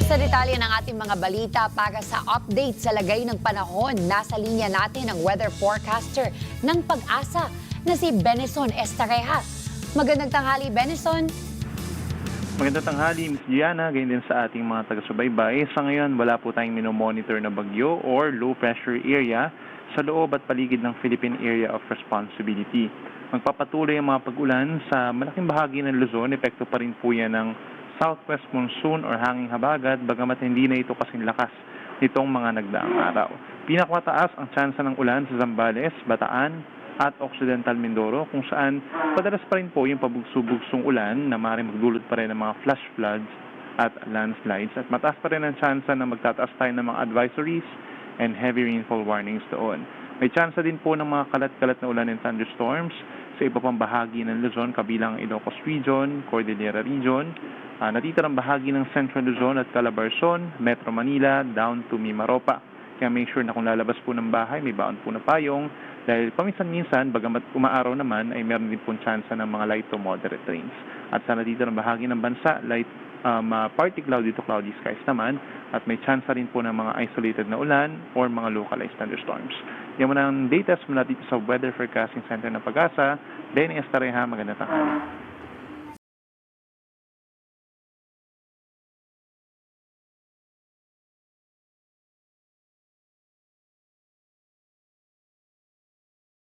Sa detalye ng ating mga balita para sa update sa lagay ng panahon, nasa linya natin ang weather forecaster ng Pag-asa na si Benison Estareja. Magandang tanghali, Benison. Magandang tanghali, Ms. Gianna, ganyan din sa ating mga taga-subaybay. Sa ngayon, wala po tayong minomonitor na bagyo or low pressure area sa loob at paligid ng Philippine Area of Responsibility. Magpapatuloy ang mga pag-ulan sa malaking bahagi ng Luzon. Epekto pa rin po yan ng southwest monsoon or hanging habagat, bagamat hindi na ito kasing lakas nitong mga nagdaang araw. Pinakamataas ang tsansa ng ulan sa Zambales, Bataan, at Occidental Mindoro, kung saan padalas pa rin po yung pabugso-bugsong ulan na maaaring magdulot pa rin ng mga flash floods at landslides. At mataas pa rin ang tsansa na magtataas tayo ng mga advisories and heavy rainfall warnings doon. May tsansa din po ng mga kalat-kalat na ulan and thunderstorms sa iba pang bahagi ng Luzon, kabilang Ilocos Region, Cordillera Region, natitirang bahagi ng Central Luzon at Calabarzon, Metro Manila, down to Mimaropa. Kaya make sure na kung lalabas po ng bahay, may baon po na payong, dahil paminsan-minsan, bagamat umaaraw naman, ay meron din pong tsansa ng mga light to moderate rains. At sa natitirang bahagi ng bansa, light partly cloudy to cloudy skies naman, at may tsansa rin po ng mga isolated na ulan or mga localized thunderstorms. Yan mo ng data mula dito sa Weather Forecasting Center ng Pag-asa. Denny Estareja, magandang tanghali.